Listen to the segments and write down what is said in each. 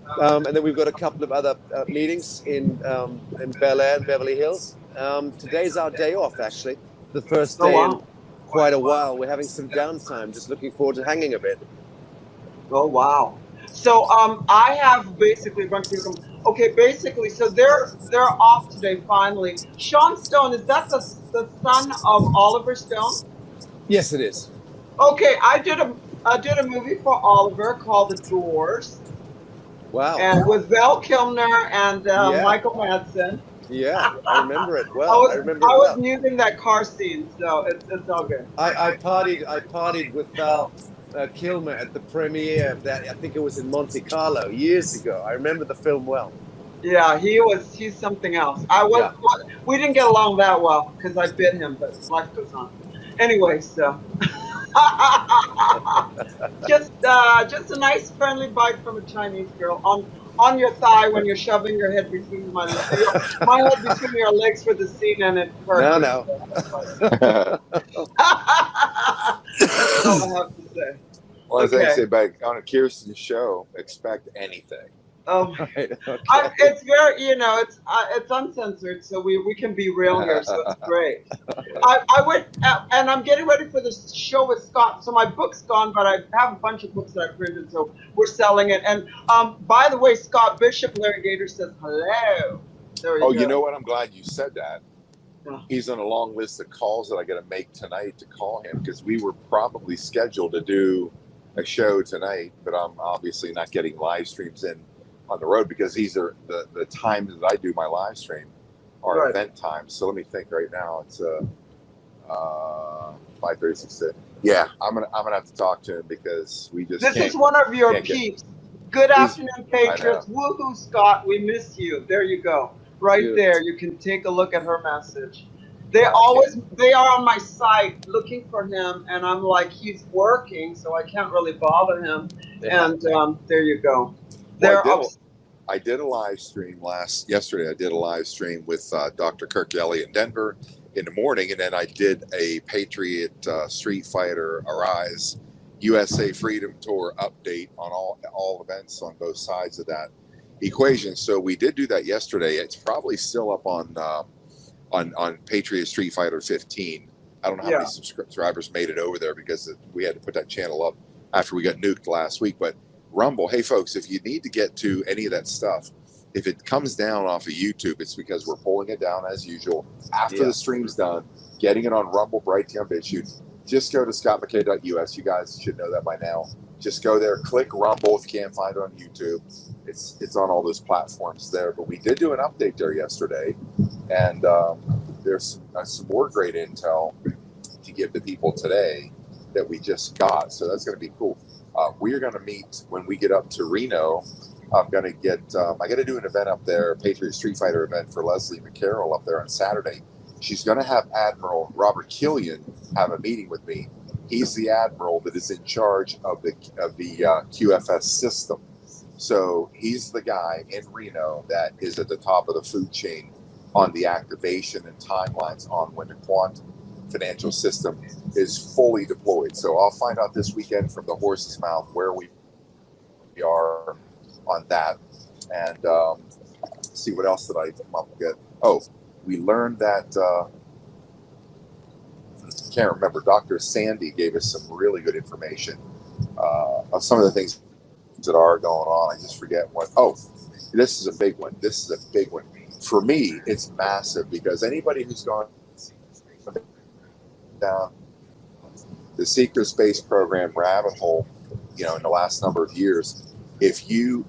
And then we've got a couple of other meetings in Bel Air and Beverly Hills. Today's our day off, actually. The first Oh day in wow. quite a while. We're having some downtime. Just looking forward to hanging a bit. Oh wow. So I have basically a bunch of people come. Okay, basically, so they're off today finally. Sean Stone, is that the son of Oliver Stone? Yes, it is. Okay, I did a movie for Oliver called The Doors, Wow. and with Val Kilmer and Yeah. Michael Madsen. Yeah. I remember it I well. I was remember I it was well. musing that car scene, so it's all good. I partied with Val Kilmer at the premiere of that. I think it was in Monte Carlo years ago. I remember the film well. Yeah, he's something else. Yeah. We didn't get along that well because I bit him, but life goes on. Anyway, so just a nice friendly bite from a Chinese girl on your thigh when you're shoving your head between my head between your legs for the scene, and it hurt. No, But no. that's all I have to say. Well, as I Okay. say, back on a Kirsten show, expect anything. Um, Right. Okay. it's very, it's uncensored, so we can be real here, so it's great. I went, and I'm getting ready for this show with Scott. So my book's gone, but I have a bunch of books that I printed, so we're selling it. And by the way, Scott Bishop, Larry Gator says hello. There you Oh, go. you know what? I'm glad you said that. Yeah. He's on a long list of calls that I got to make tonight to call him because we were probably scheduled to do a show tonight, but I'm obviously not getting live streams in on the road because these are the times that I do my live stream are Right. event times. So let me think right now. It's 5:36. Yeah, I'm gonna have to talk to him because we just This can't. is one of your can't get- peeps. Good He's- afternoon, Patriots. Woohoo, Scott. We miss you. There you go. Right Beautiful. there. You can take a look at her message. They are on my site looking for him, and I'm like, he's working, so I can't really bother him. Yeah. And there you go. Well, They're up. I did a live stream yesterday. I did a live stream with Dr. Kirk Elliott in Denver in the morning, and then I did a Patriot Street Fighter Arise USA Freedom Tour update on all events on both sides of that equation. So we did do that yesterday. It's probably still up on Patriot Street Fighter 15. I don't know how Yeah. many subscribers made it over there because we had to put that channel up after we got nuked last week. But Rumble, hey folks, if you need to get to any of that stuff, if it comes down off of YouTube, it's because we're pulling it down as usual after Yeah. the stream's done, getting it on Rumble, Brighteon, BitChute. Just go to scottmckay.us. You guys should know that by now. Just go there, click Rumble if you can't find it on YouTube. It's on all those platforms there. But we did do an update there yesterday, and there's some more great intel to give to people today that we just got. So that's going to be cool. We are going to meet when we get up to Reno. I'm going to get, I got to do an event up there, Patriot Street Fighter event for Leslie McCarroll up there on Saturday. She's going to have Admiral Robert Killian have a meeting with me. He's the admiral that is in charge of the QFS system. So he's the guy in Reno that is at the top of the food chain on the activation and timelines on when the quantum financial system is fully deployed. So I'll find out this weekend from the horse's mouth where we are on that, and see what else that I get. Oh, we learned that can't remember. Dr. Sandy gave us some really good information of some of the things that are going on. I just forget what. Oh, this is a big one. This is a big one for me. It's massive because anybody who's gone down the secret space program rabbit hole, in the last number of years, if you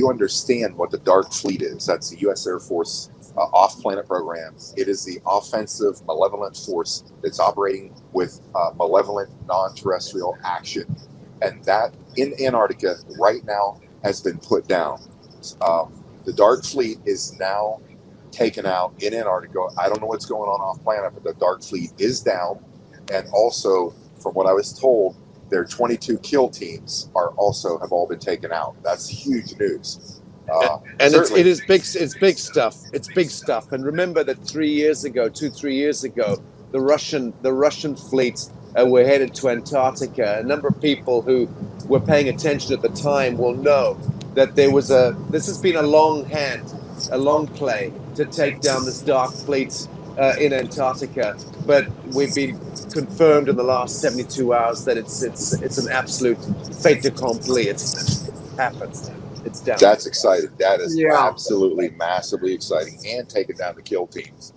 understand what the Dark Fleet is, that's the U.S. Air Force off-planet program. It is the offensive malevolent force that's operating with malevolent non-terrestrial action, and that in Antarctica right now has been put down. The Dark Fleet is now taken out in Antarctica. I don't know what's going on off-planet, but the Dark Fleet is down, and also, from what I was told, their 22 kill teams have all been taken out. That's huge news. And it is big. It's big stuff. It's big stuff. And remember that 3 years ago, 2-3 years ago, the Russian fleets were headed to Antarctica. A number of people who were paying attention at the time will know that this has been a long play to take down this dark fleet in Antarctica, but we've been confirmed in the last 72 hours that it's an absolute fait accompli. It's happened. It's down. That's exciting. That is absolutely massively exciting, and taking down the kill teams.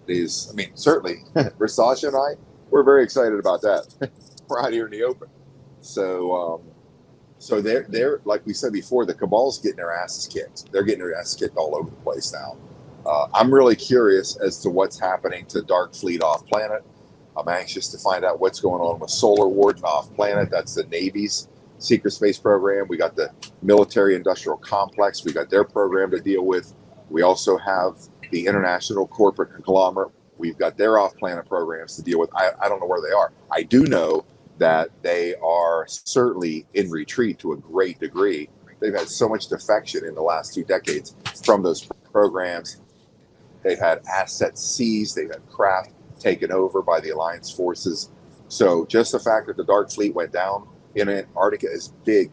These, I mean, certainly, Sasha and I, we're very excited about that. We're out here in the open. So they're like we said before, the Cabal's getting their asses kicked. They're getting their asses kicked all over the place now. I'm really curious as to what's happening to Dark Fleet off planet. I'm anxious to find out what's going on with Solar Warden off planet. That's the Navy's secret space program. We got the military industrial complex. We got their program to deal with. We also have the international corporate conglomerate. We've got their off planet programs to deal with. I don't know where they are. I do know that they are certainly in retreat to a great degree. They've had so much defection in the last 2 decades from those programs. They've had assets seized. They've had craft taken over by the Alliance forces. So just the fact that the Dark Fleet went down in Antarctica is big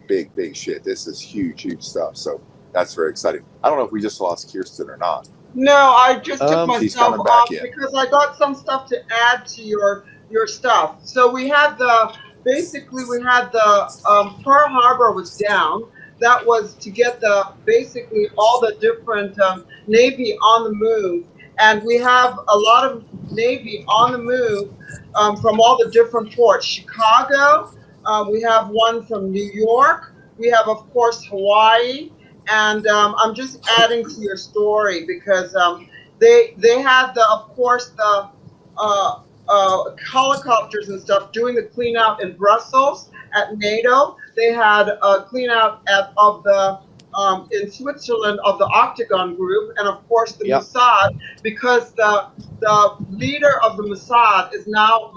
shit. This is huge stuff. So that's very exciting. I don't know if we just lost Kirsten or not. No, I just took myself off in. because I got some stuff to add to your stuff. So we had the Pearl Harbor was down. That was to get basically all the different Navy on the move. And we have a lot of Navy on the move from all the different ports. Chicago, we have one from New York. We have, of course, Hawaii. And I'm just adding to your story because they had, of course, the helicopters and stuff doing the clean out in Brussels at NATO. They had a clean out in Switzerland of the Octagon group, and of course the Mossad, because the leader of the Mossad is now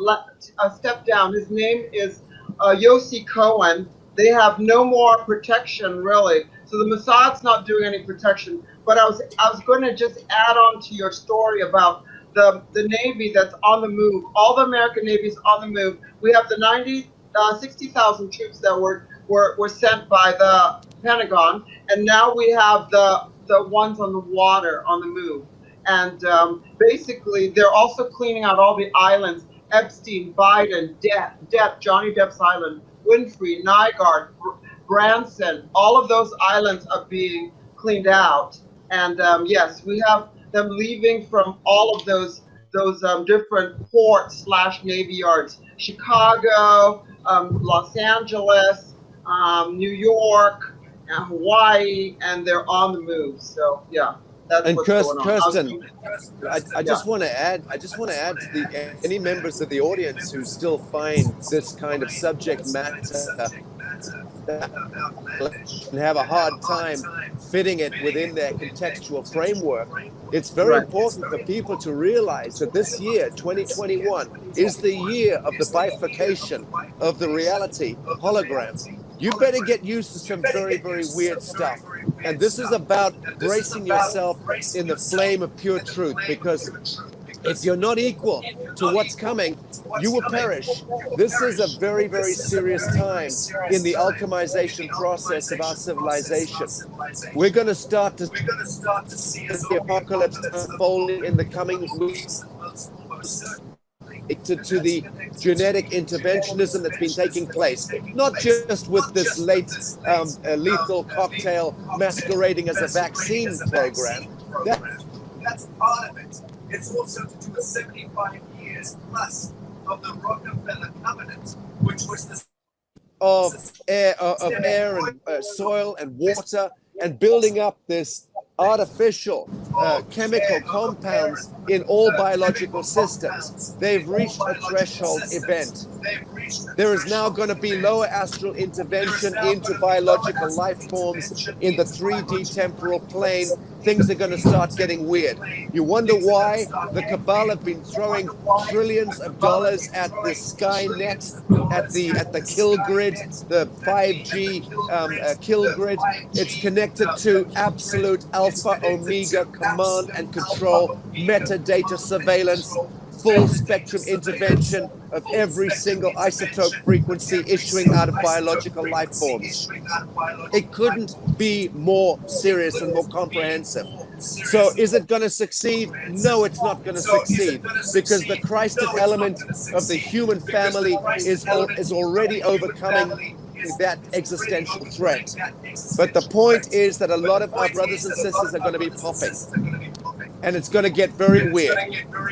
stepped down. His name is Yossi Cohen. They have no more protection, really. So the Mossad's not doing any protection. But I was going to just add on to your story about the Navy that's on the move. All the American Navy's on the move. We have the 60,000 troops that were sent by the Pentagon, and now we have the ones on the water on the move. And basically, they're also cleaning out all the islands: Epstein, Biden, Depp, Johnny Depp's island, Winfrey, Nygaard, Branson. All of those islands are being cleaned out. And yes, we have them leaving from all of those different ports / Navy yards: Chicago, Los Angeles, New York, and Hawaii, and they're on the move. So yeah, that's what's going on. Kirsten, I just want to add to any members of the audience who still find this kind of subject matter and have a hard time fitting it within their contextual framework. It's very important for people to realize that this year, 2021, is the year of the bifurcation of the reality hologram. You better get used to some very weird stuff. And this is about bracing yourself in the flame of pure truth, because if you're not equal to what's coming, you will perish. This is a very serious time in the alchemization process of our civilization. We're going to start to see the apocalypse unfolding in the coming weeks. To the genetic interventionism that's been taking place, not just with this lethal cocktail masquerading as a vaccine program. That's part of it. It's also to do with 75 years plus of the Rockefeller Covenant, which was the of air and soil and water, and building up this artificial chemical compounds in all biological systems. They've reached a threshold event. There is now going to be lower astral intervention into biological life forms in the 3D temporal plane. Things are going to start getting weird. You wonder why the Cabal have been throwing trillions of dollars at the Skynet, at the kill grid, the 5G kill grid. It's connected to absolute alpha omega command and control metadata surveillance full spectrum intervention of every single isotope frequency issuing out of biological life forms. It couldn't be more serious and more comprehensive. So is it going to succeed? No, it's not going to succeed, because the Christed element of the human family is already overcoming that existential threat. But the point is that a lot of our brothers and sisters are going to be popping. And it's going to get very weird,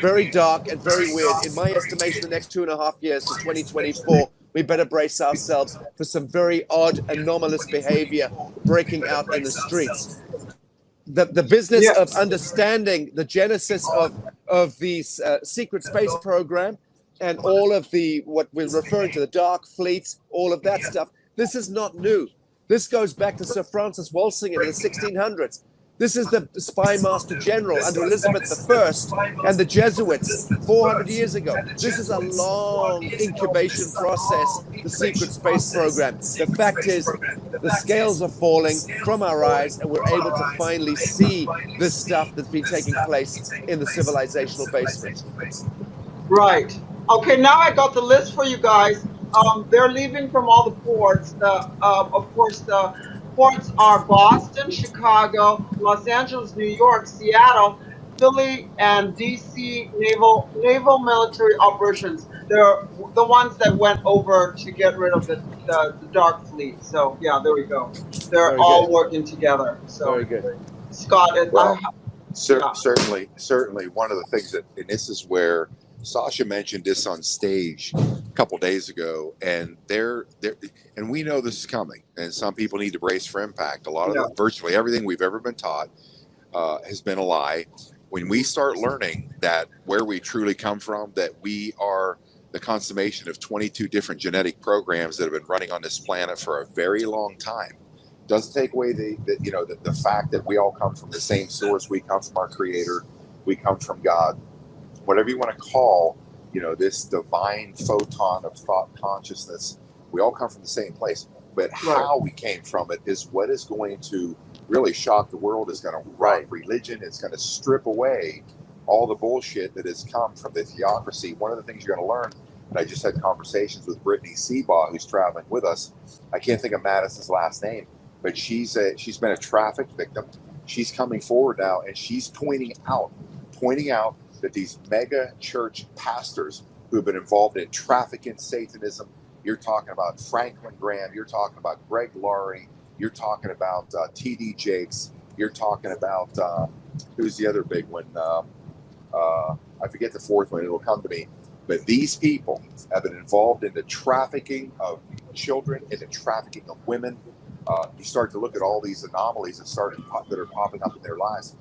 very dark and very weird. In my estimation, the next 2.5 years to 2024, we better brace ourselves for some very odd, anomalous behavior breaking out in the streets. The business of understanding the genesis of the secret space program and all of the, what we're referring to, the dark fleets, all of that stuff, this is not new. This goes back to Sir Francis Walsingham in the 1600s. This is the spy master general under Elizabeth I and the Jesuits 400 years ago. This is a long incubation process, the secret space program. The fact is, the scales are falling from our eyes, and we're able to finally see this stuff that's been taking place in the civilizational basement. Right. Okay, now I got the list for you guys. They're leaving from all the ports. Of course, the ports are Boston, Chicago, Los Angeles, New York, Seattle, Philly, and DC naval military operations. They're the ones that went over to get rid of the dark fleet. So yeah, there we go. They're all working together. So very good. Scott, well, certainly one of the things that, and this is where Sasha mentioned this on stage a couple days ago, and and we know this is coming, and some people need to brace for impact. A lot of virtually everything we've ever been taught has been a lie. When we start learning that where we truly come from, that we are the consummation of 22 different genetic programs that have been running on this planet for a very long time, doesn't take away the fact that we all come from the same source. We come from our Creator. We come from God. Whatever you want to call, this divine photon of thought consciousness, we all come from the same place. But how we came from it is what is going to really shock the world. It's going to rock religion. It's going to strip away all the bullshit that has come from the theocracy. One of the things you're going to learn, and I just had conversations with Brittany Seabaugh, who's traveling with us. I can't think of Madison's last name, but she's been a trafficked victim. She's coming forward now, and she's pointing out that these mega church pastors who have been involved in trafficking Satanism, you're talking about Franklin Graham, you're talking about Greg Laurie, you're talking about T.D. Jakes, you're talking about, who's the other big one? I forget the fourth one, it'll come to me. But these people have been involved in the trafficking of children, in the trafficking of women. You start to look at all these anomalies that are popping up in their lives.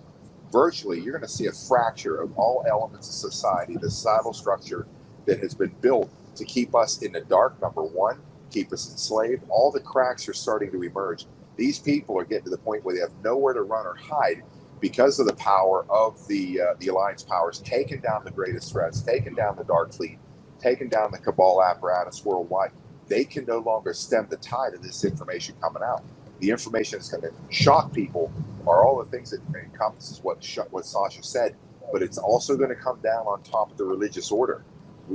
Virtually, you're going to see a fracture of all elements of society, the societal structure that has been built to keep us in the dark, number one, keep us enslaved. All the cracks are starting to emerge. These people are getting to the point where they have nowhere to run or hide because of the power of the Alliance powers, taking down the greatest threats, taking down the Dark Fleet, taking down the Cabal apparatus worldwide. They can no longer stem the tide of this information coming out. The information that's going to shock people are all the things that encompasses what Sasha said, but it's also going to come down on top of the religious order.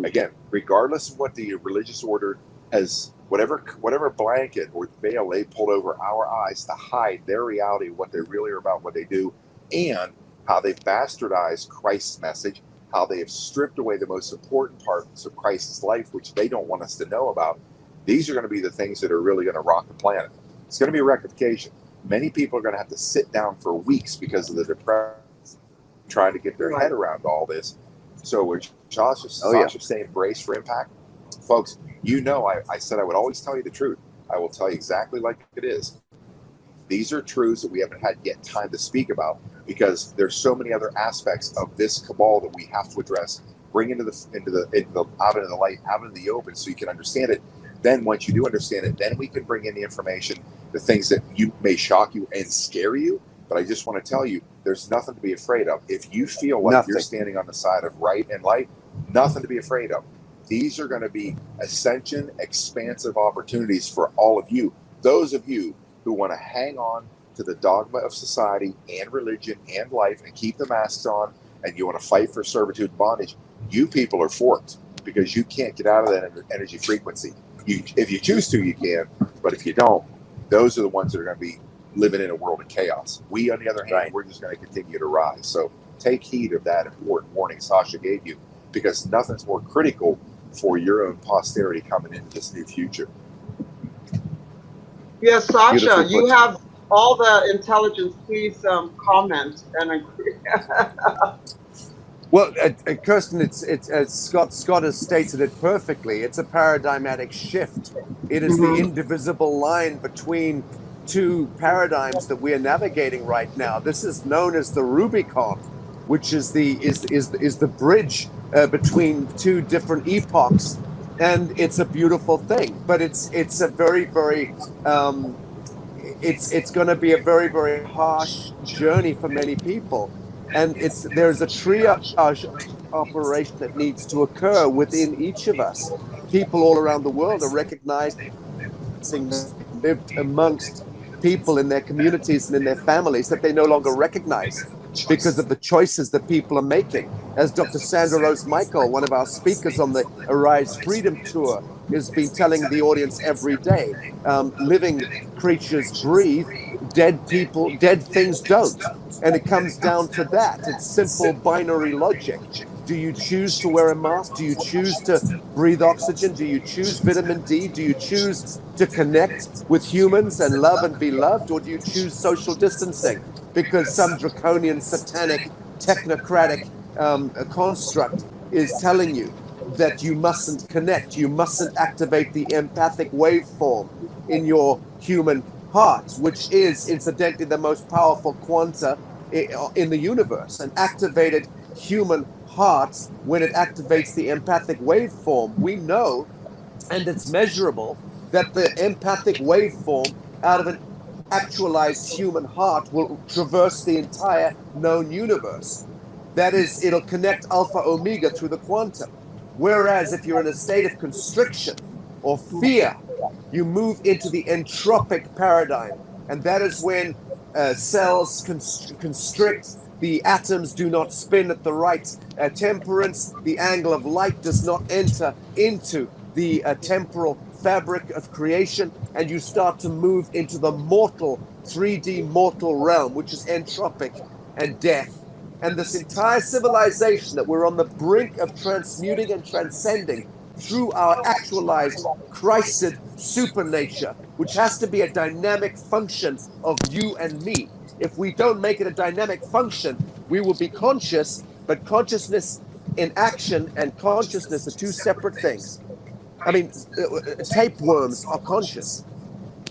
Again, regardless of what the religious order has, whatever blanket or veil they pulled over our eyes to hide their reality, what they really are about, what they do, and how they've bastardized Christ's message, how they have stripped away the most important parts of Christ's life, which they don't want us to know about. These are going to be the things that are really going to rock the planet. It's going to be a rectification. Many people are going to have to sit down for weeks because of the depression, trying to get their head around all this. So when Sasha's saying brace for impact, folks, I said I would always tell you the truth. I will tell you exactly like it is. These are truths that we haven't had yet time to speak about because there's so many other aspects of this cabal that we have to address, bring into the out into the light, out into the open, so you can understand it. Then once you do understand it, then we can bring in the information, the things that may shock you and scare you. But I just want to tell you, there's nothing to be afraid of. If you feel like you're standing on the side of right and light, nothing to be afraid of. These are going to be ascension, expansive opportunities for all of you. Those of you who want to hang on to the dogma of society and religion and life and keep the masks on, and you want to fight for servitude and bondage, You people are forked because you can't get out of that energy frequency. If you choose to, you can, but if you don't, those are the ones that are going to be living in a world of chaos. We, on the other hand, we're just going to continue to rise. So take heed of that important warning Sasha gave you, because nothing's more critical for your own posterity coming into this new future. Yes, Sasha, Beautiful you put. have all the intelligence. Please comment and agree. Well, Kirsten, it's as Scott has stated it perfectly. It's a paradigmatic shift. It is the indivisible line between two paradigms that we are navigating right now. This is known as the Rubicon, which is the bridge between two different epochs, and it's a beautiful thing. But it's a very it's going to be a very harsh journey for many people. And there's a triage operation that needs to occur within each of us. People all around the world are recognizing lived amongst people in their communities and in their families that they no longer recognize because of the choices that people are making. As Dr. Sandra Rose Michael, one of our speakers on the Arise Freedom Tour, has been telling the audience every day, living creatures breathe, dead things don't. And it comes down to that. It's simple binary logic. Do you choose to wear a mask? Do you choose to breathe oxygen? Do you choose vitamin D? Do you choose to connect with humans and love and be loved? Or do you choose social distancing because some draconian, satanic, technocratic construct is telling you that you mustn't connect, you mustn't activate the empathic waveform in your human heart, which is incidentally the most powerful quanta in the universe. An activated human heart, when it activates the empathic waveform, we know, and it's measurable, that the empathic waveform out of an actualized human heart will traverse the entire known universe. That is, it'll connect alpha omega through the quantum. Whereas if you're in a state of constriction or fear, you move into the entropic paradigm. And that is when cells constrict, the atoms do not spin at the right temperance, the angle of light does not enter into the temporal fabric of creation, and you start to move into the mortal, 3D mortal realm, which is entropic and death. And this entire civilization that we're on the brink of transmuting and transcending through our actualized Christed supernature, which has to be a dynamic function of you and me. If we don't make it a dynamic function, we will be conscious, but consciousness in action and consciousness are two separate things. I mean, tapeworms are conscious.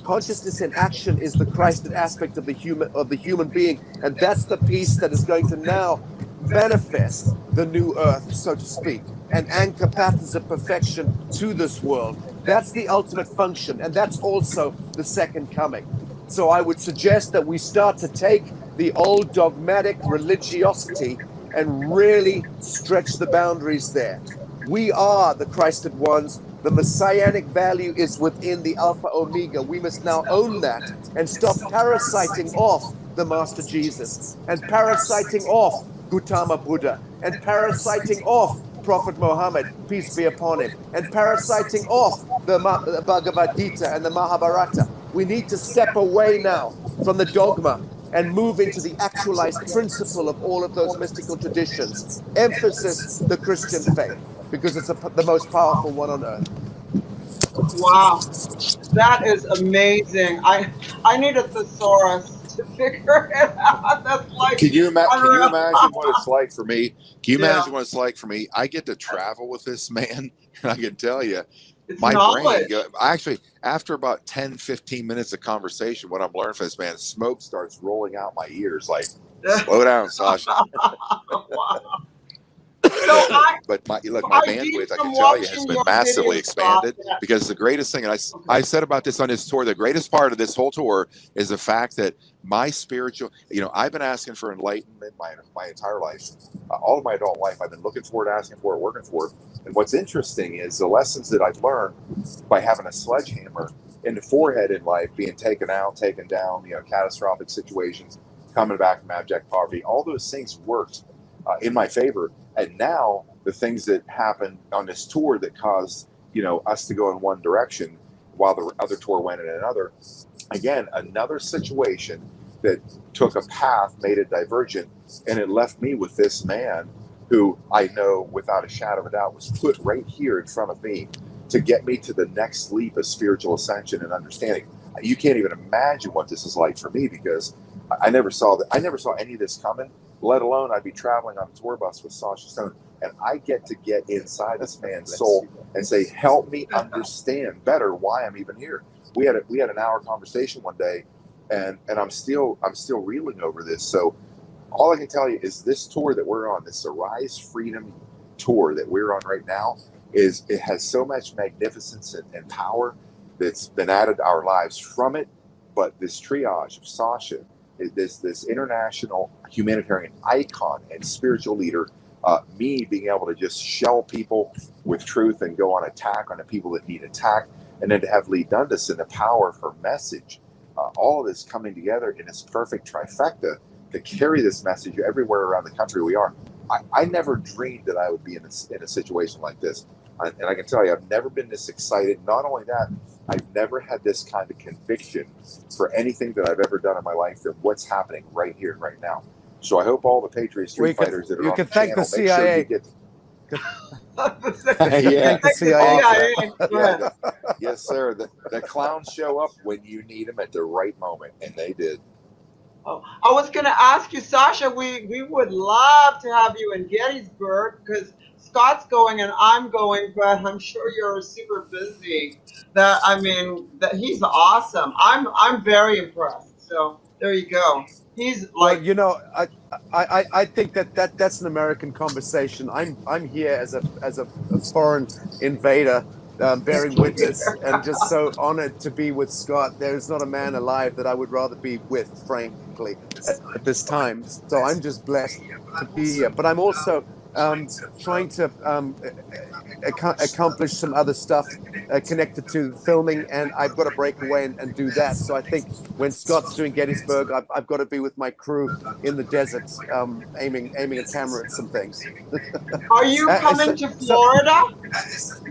Consciousness in action is the Christed aspect of the human being, and that's the piece that is going to now manifest the new earth, so to speak, and anchor patterns of perfection to this world. That's the ultimate function, and that's also the second coming. So I would suggest that we start to take the old dogmatic religiosity and really stretch the boundaries there. We are the Christed ones. The messianic value is within the Alpha Omega. We must now own that and stop parasiting off the Master Jesus and parasiting off Gautama Buddha and parasiting off Prophet Muhammad, peace be upon him, and parasiting off the Bhagavad Gita and the Mahabharata. We need to step away now from the dogma and move into the actualized principle of all of those mystical traditions. Emphasis the Christian faith, because it's the most powerful one on earth. Wow, that is amazing. I need a thesaurus to figure it out. That's like, can you imagine what it's like for me? Can you imagine what it's like for me? I get to travel with this man, and I can tell you, it's my knowledge. brain, actually, after about 10, 15 minutes of conversation, what I'm learning from this man, smoke starts rolling out my ears like, slow down, Sasha. Wow. So but my bandwidth, I can tell you, has been massively expanded, because the greatest thing, and I said about this on this tour, the greatest part of this whole tour is the fact that my spiritual, I've been asking for enlightenment my entire life. All of my adult life, I've been looking for it, asking for it, working for it. And what's interesting is the lessons that I've learned by having a sledgehammer in the forehead in life, being taken out, taken down, catastrophic situations, coming back from abject poverty, all those things worked in my favor. And now the things that happened on this tour that caused, you know, us to go in one direction while the other tour went in another. Again, another situation that took a path, made it divergent, and it left me with this man who I know without a shadow of a doubt was put right here in front of me to get me to the next leap of spiritual ascension and understanding. You can't even imagine what this is like for me, because I never saw that. I never saw any of this coming, let alone I'd be traveling on a tour bus with Sasha Stone, and I get to get inside this man's soul and say, help me understand better why I'm even here. We had an hour conversation one day, and I'm still reeling over this. So all I can tell you is this tour that we're on, this Arise Freedom tour that we're on right now, it has so much magnificence and power that's been added to our lives from it. But this triage of Sasha, this international humanitarian icon and spiritual leader, me being able to just shell people with truth and go on attack on the people that need attack, and then to have Lee Dundas and the power of her message, all of this coming together in this perfect trifecta to carry this message everywhere around the country we are. I never dreamed that I would be in a situation like this. And I can tell you, I've never been this excited. Not only that, I've never had this kind of conviction for anything that I've ever done in my life than what's happening right here and right now. So I hope all the Patriot Street Fighters that are on the channel, make sure you get... Thank the CIA. Yeah. Yes, sir. The clowns show up when you need them at the right moment, and they did. Oh, I was going to ask you, Sasha, we would love to have you in Gettysburg, because Scott's going and I'm going, but I'm sure you're super busy. That he's awesome. I'm very impressed. So there you go. He's like, well, you know, I think that's an American conversation. I'm here as a foreign invader, bearing witness, and just so honored to be with Scott. There's not a man alive that I would rather be with, frankly, at this time. So I'm just blessed to be here. But I'm also trying to accomplish some other stuff connected to filming, and I've got to break away and do that. So I think when Scott's doing Gettysburg, I've got to be with my crew in the desert, aiming a camera at some things. Are you coming to Florida?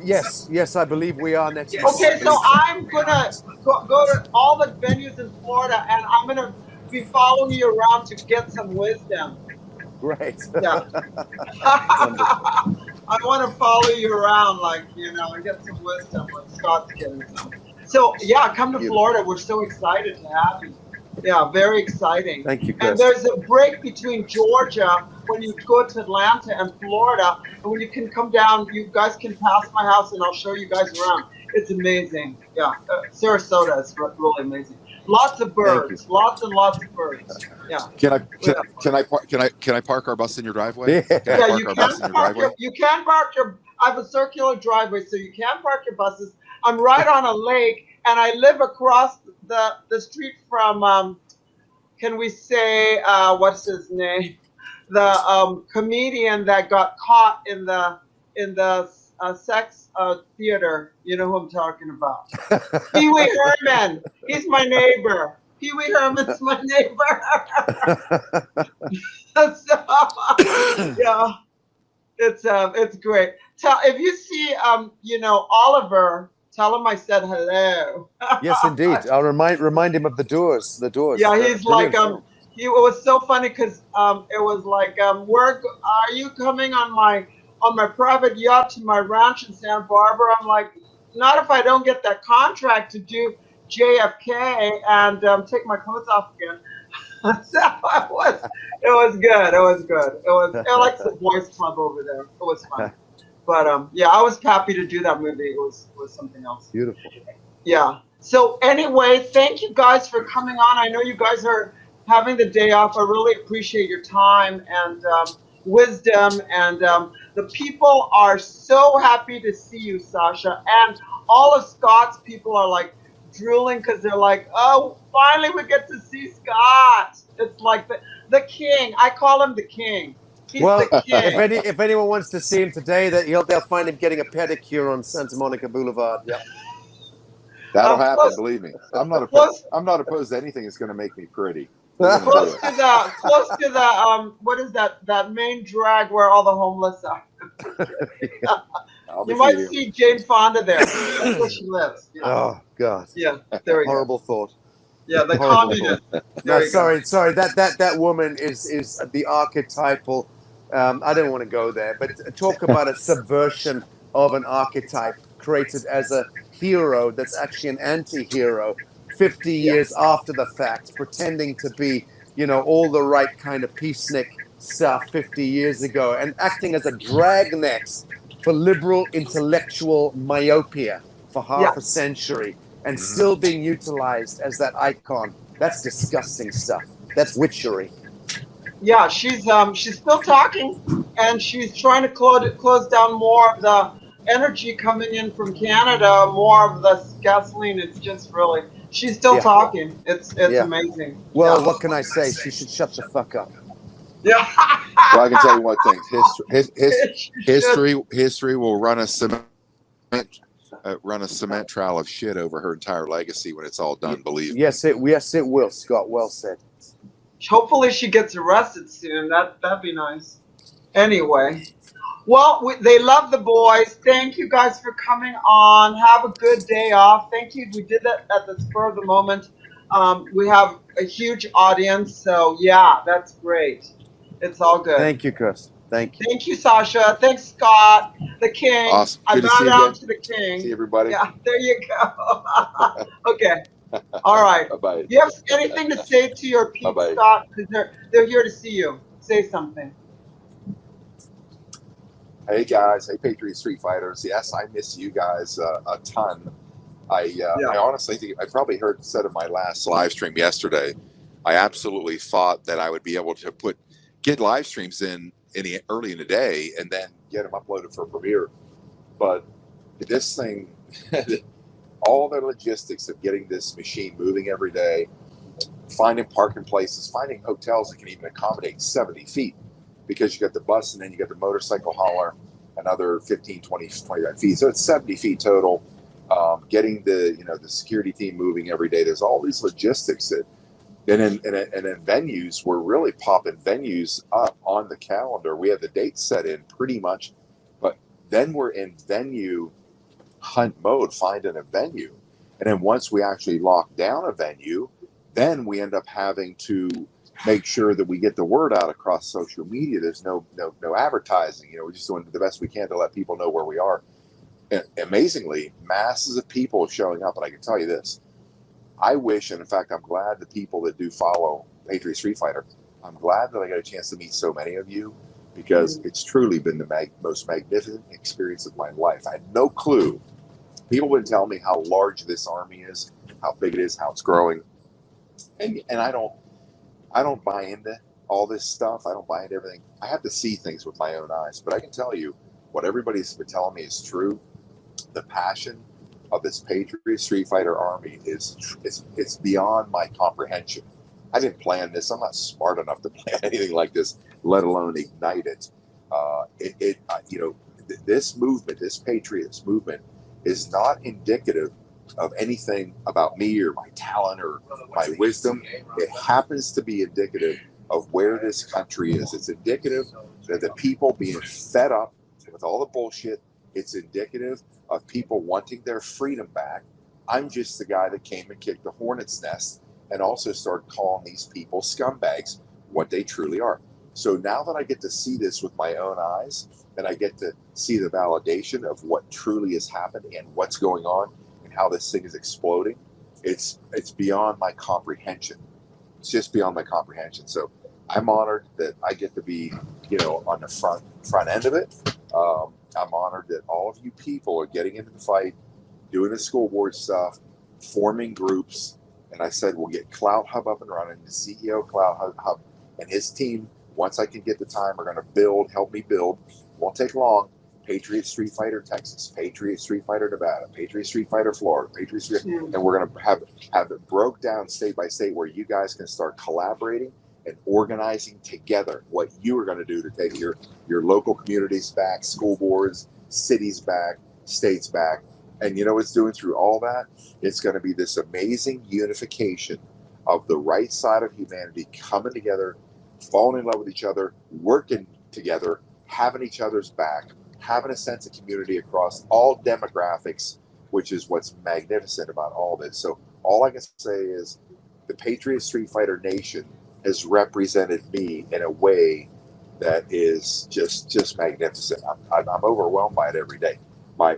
Yes, I believe we are next week. Okay, so I'm gonna go to all the venues in Florida, and I'm gonna be following you around to get some wisdom. Great. Yeah. I want to follow you around, like, you know, and get some wisdom like Scott's getting some. So yeah, come to Florida. We're so excited to have you. Yeah, very exciting. Thank you, Chris. And there's a break between Georgia when you go to Atlanta and Florida, and when you can come down, you guys can pass my house and I'll show you guys around. It's amazing. Yeah, Sarasota is really amazing. Lots of birds, lots and lots of birds. Yeah. Can I park our bus in your driveway? Yeah, you can park your. I have a circular driveway, so you can park your buses. I'm right on a lake, and I live across the street from. Can we say what's his name? The comedian that got caught in the sex theater. You know who I'm talking about? Pee Wee Herman. He's my neighbor. Pee Wee Herman's my neighbor. So, yeah, it's great. If you see you know, Oliver, tell him I said hello. Yes, indeed. I'll remind him of the doors. The doors. Yeah, he's like it was so funny because it was like where are you coming on my private yacht to my ranch in Santa Barbara? I'm like, not if I don't get that contract to do JFK and take my clothes off again. So it was good. It was good. It like the boys club over there. It was fun. But yeah, I was happy to do that movie. It was something else. Beautiful. Yeah. So anyway, thank you guys for coming on. I know you guys are having the day off. I really appreciate your time and wisdom, and the people are so happy to see you, Sasha, and all of Scott's people are like drooling because they're like, oh, finally we get to see Scott. It's like the king. I call him the king. He's the king. If anyone wants to see him today, they'll find him getting a pedicure on Santa Monica Boulevard. Yeah, that'll happen. Believe me, I'm not opposed to anything that's going to make me pretty. Close to the what is that main drag where all the homeless are? I'll be You might feeding see Jane Fonda there. That's where she lives. Yeah, Oh God. yeah. There we go. Horrible thought. Yeah, the Horrible communist. thought. There No, you go. sorry. That woman is the archetypal. I don't want to go there, but talk about a subversion of an archetype created as a hero that's actually an anti-hero 50 years after the fact, pretending to be, you know, all the right kind of peacenik stuff 50 years ago, and acting as a dragnet for liberal intellectual myopia for half Yeah. a century, and still being utilized as that icon. That's disgusting stuff. That's witchery. Yeah, she's still talking, and she's trying to close down more of the energy coming in from Canada, more of the gasoline. It's just really, she's still talking. It's amazing. Well, Yeah. what can I say? She should shut the fuck up. Yeah. Well, I can tell you one thing. She History will run a cement trial of shit over her entire legacy when it's all done. Believe me. Yes, it will, Scott. Well said. Hopefully she gets arrested soon. That'd be nice. Anyway, well, they love the boys. Thank you guys for coming on. Have a good day off. Thank you. We did that at the spur of the moment. We have a huge audience, so yeah, that's great. It's all good. Thank you, Chris. Thank you. Thank you, Sasha. Thanks, Scott. The king. Awesome. I Good to bow see you down again. to the king. See everybody. Yeah, there you go. Okay. All right. Bye-bye. Do you have anything to say to your peeps, Bye-bye. Scott? Because they're here to see you. Say something. Hey guys, hey Patriot Street Fighters. Yes, I miss you guys a ton. I honestly think I probably said in my last live stream yesterday. I absolutely thought that I would be able to get live streams early in the day and then get them uploaded for Premiere. But this thing, all the logistics of getting this machine moving every day, finding parking places, finding hotels that can even accommodate 70 feet, because you got the bus and then you got the motorcycle hauler, another 15, 20, 25 feet. So it's 70 feet total. Getting the security team moving every day. There's all these logistics and in venues, we're really popping venues up on the calendar. We have the dates set in pretty much, but then we're in venue hunt mode, finding a venue. And then once we actually lock down a venue, then we end up having to make sure that we get the word out across social media. There's no advertising. We're just doing the best we can to let people know where we are. And amazingly, masses of people are showing up. And I can tell you this, I wish, and in fact, I'm glad the people that do follow Patriot Street Fighter, I'm glad that I got a chance to meet so many of you, because it's truly been the most magnificent experience of my life. I had no clue. People would tell me how large this army is, how big it is, how it's growing. And I don't buy into all this stuff. I don't buy into everything. I have to see things with my own eyes. But I can tell you what everybody's been telling me is true. The passion of this Patriot Street Fighter army it's beyond my comprehension. I didn't plan this. I'm not smart enough to plan anything like this, let alone ignite it. This movement, this Patriots movement, is not indicative of anything about me or my talent or my wisdom. It happens to be indicative of where this country is. It's indicative that the people being fed up with all the bullshit. It's indicative of people wanting their freedom back. I'm just the guy that came and kicked the hornet's nest and also started calling these people scumbags, what they truly are. So now that I get to see this with my own eyes, and I get to see the validation of what truly has happened and what's going on and how this thing is exploding, it's beyond my comprehension. It's just beyond my comprehension. So I'm honored that I get to be, on the front end of it. I'm honored that all of you people are getting into the fight, doing the school board stuff, forming groups. And I said, we'll get Cloud Hub up and running. The CEO of Cloud Hub and his team, once I can get the time, are going to help me build. Won't take long. Patriot Street Fighter Texas, Patriot Street Fighter Nevada, Patriot Street Fighter Florida, and we're going to have it broke down state by state where you guys can start collaborating and organizing together what you are going to do to take your local communities back, school boards, cities back, states back. And you know what's doing through all that? It's going to be this amazing unification of the right side of humanity coming together, falling in love with each other, working together, having each other's back, having a sense of community across all demographics, which is what's magnificent about all this. So all I can say is the Patriot Street Fighter Nation has represented me in a way that is just magnificent. I'm overwhelmed by it every day. My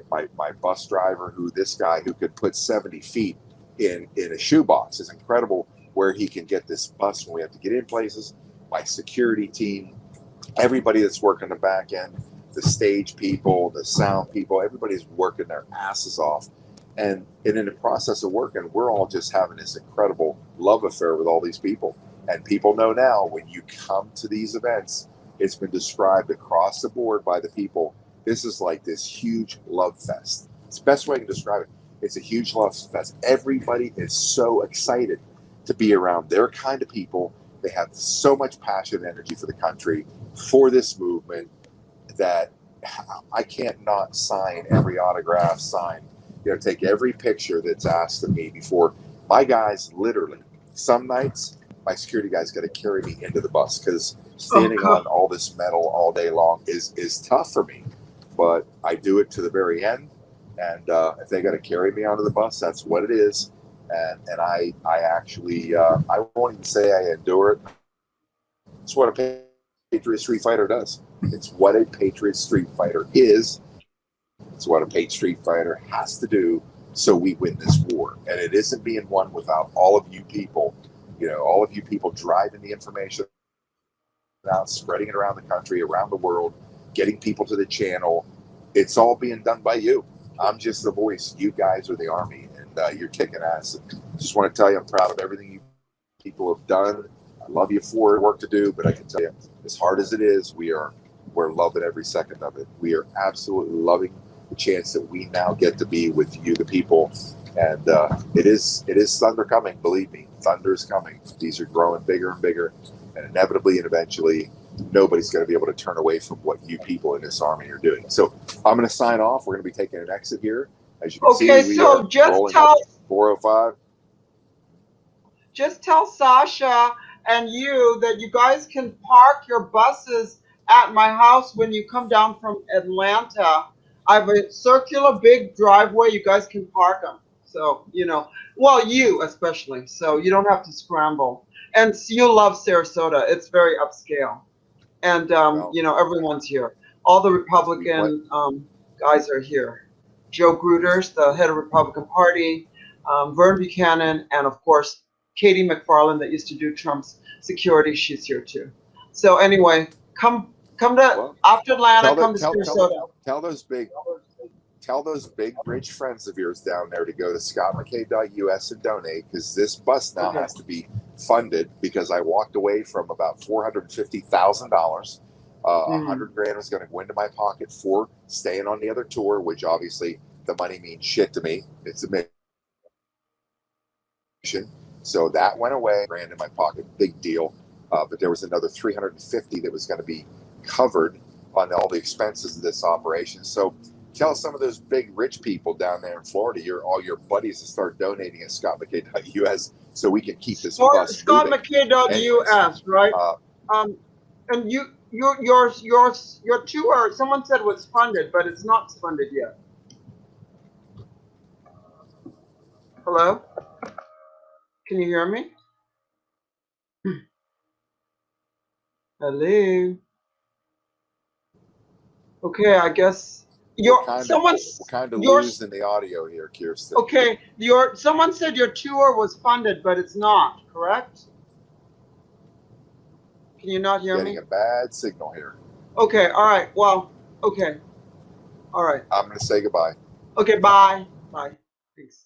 bus driver, this guy who could put 70 feet in a shoebox, is incredible where he can get this bus when we have to get in places. My security team, everybody that's working the back end, the stage people, the sound people, everybody's working their asses off. And in the process of working, we're all just having this incredible love affair with all these people. And people know now when you come to these events, it's been described across the board by the people. This is like this huge love fest. It's the best way I can describe it. It's a huge love fest. Everybody is so excited to be around their kind of people. They have so much passion and energy for the country, for this movement, that I can't not sign every autograph, take every picture that's asked of me before. My guys, literally, some nights, my security guys got to carry me into the bus because standing on all this metal all day long is tough for me. But I do it to the very end. And if they got to carry me onto the bus, that's what it is. And I actually, I won't even say I endure it. It's what a Patriot Street Fighter does. It's what a Patriot Street Fighter is. It's what a Patriot Street Fighter has to do so we win this war. And it isn't being won without all of you people, all of you people driving the information out, spreading it around the country, around the world, getting people to the channel. It's all being done by you. I'm just the voice. You guys are the army, and you're kicking ass. Just want to tell you I'm proud of everything you people have done. I love you for work to do, but I can tell you, as hard as it is, we're loving every second of it. We are absolutely loving the chance that we now get to be with you, the people. And it is thunder coming, believe me. Thunder is coming. These are growing bigger and bigger, and inevitably and eventually, nobody's going to be able to turn away from what you people in this army are doing. So I'm going to sign off. We're going to be taking an exit here. As you can see, we are rolling up 405. Just tell Sasha and you that you guys can park your buses at my house when you come down from Atlanta. I have a circular big driveway. You guys can park them. So, well, you especially. So you don't have to scramble. And you love Sarasota. It's very upscale. And, everyone's here. All the Republican guys are here. Joe Gruters, the head of Republican Party, Vern Buchanan, and, of course, Katie McFarland that used to do Trump's security. She's here, too. So, anyway, come to after Atlanta, come to Sarasota. Tell those big rich friends of yours down there to go to scottmckay.us and donate, because this bus now has to be funded, because I walked away from about $450,000. $100,000 was going to go into my pocket for staying on the other tour, which obviously the money means shit to me. It's a mission. So that went away, $1,000 in my pocket, big deal. But there was another $350 that was going to be covered on all the expenses of this operation. So tell some of those big rich people down there in Florida, all your buddies, to start donating at scottmckay.us so we can keep this bus moving. scottmckay.us, right? And your tour, someone said was funded, but it's not funded yet. Hello? Can you hear me? Hello? Okay, I guess we're kind of losing the audio here, Kirsten. Okay, someone said your tour was funded, but it's not, correct? Can you not hear me? Getting a bad signal here. Okay, all right. Well, okay. All right. I'm going to say goodbye. Okay, bye. Bye. Thanks.